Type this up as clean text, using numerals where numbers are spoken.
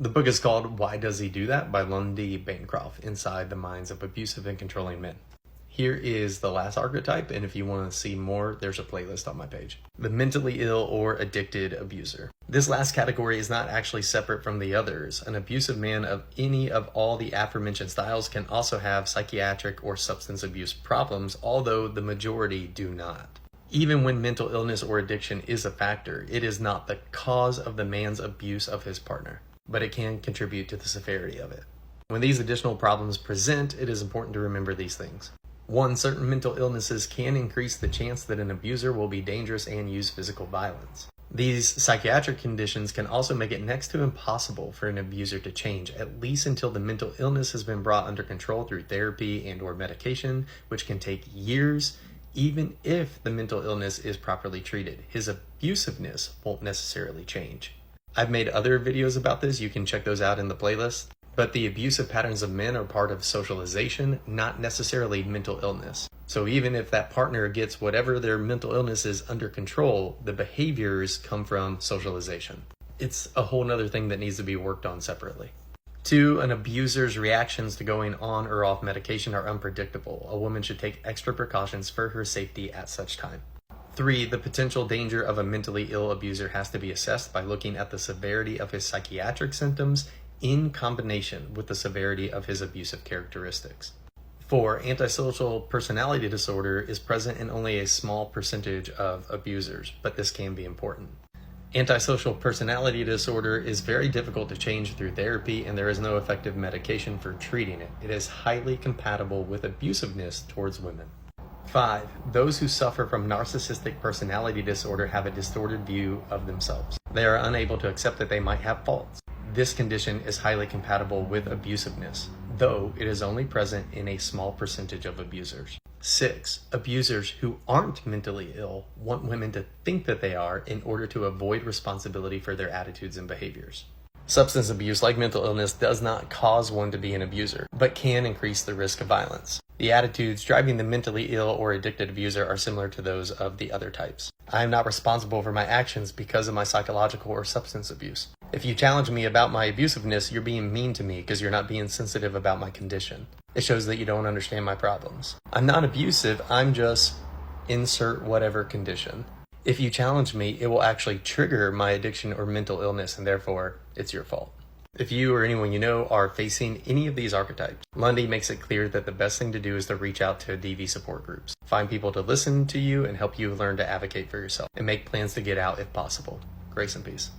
The book is called Why Does He Do That by Lundy Bancroft, Inside the Minds of Abusive and Controlling Men. Here is the last archetype, and if you want to see more, there's a playlist on my page. The mentally ill or addicted abuser. This last category is not actually separate from the others. An abusive man of any of all the aforementioned styles can also have psychiatric or substance abuse problems, although the majority do not. Even when mental illness or addiction is a factor, it is not the cause of the man's abuse of his partner, but it can contribute to the severity of it. When these additional problems present, it is important to remember these things. 1. Certain mental illnesses can increase the chance that an abuser will be dangerous and use physical violence. These psychiatric conditions can also make it next to impossible for an abuser to change, at least until the mental illness has been brought under control through therapy and/or medication, which can take years. Even if the mental illness is properly treated, his abusiveness won't necessarily change. I've made other videos about this, you can check those out in the playlist. But the abusive patterns of men are part of socialization, not necessarily mental illness. So even if that partner gets whatever their mental illness is under control, the behaviors come from socialization. It's a whole nother thing that needs to be worked on separately. 2. An abuser's reactions to going on or off medication are unpredictable. A woman should take extra precautions for her safety at such time. 3. The potential danger of a mentally ill abuser has to be assessed by looking at the severity of his psychiatric symptoms in combination with the severity of his abusive characteristics. 4. Antisocial personality disorder is present in only a small percentage of abusers, but this can be important. Antisocial personality disorder is very difficult to change through therapy, and there is no effective medication for treating it. It is highly compatible with abusiveness towards women. 5. Those who suffer from narcissistic personality disorder have a distorted view of themselves. They are unable to accept that they might have faults. This condition is highly compatible with abusiveness, though it is only present in a small percentage of abusers. 6. Abusers who aren't mentally ill want women to think that they are in order to avoid responsibility for their attitudes and behaviors. Substance abuse, like mental illness, does not cause one to be an abuser, but can increase the risk of violence. The attitudes driving the mentally ill or addicted abuser are similar to those of the other types. I am not responsible for my actions because of my psychological or substance abuse. If you challenge me about my abusiveness, you're being mean to me because you're not being sensitive about my condition. It shows that you don't understand my problems. I'm not abusive, I'm just insert whatever condition. If you challenge me, it will actually trigger my addiction or mental illness, and therefore, it's your fault. If you or anyone you know are facing any of these archetypes, Lundy makes it clear that the best thing to do is to reach out to DV support groups. Find people to listen to you and help you learn to advocate for yourself, and make plans to get out if possible. Grace and peace.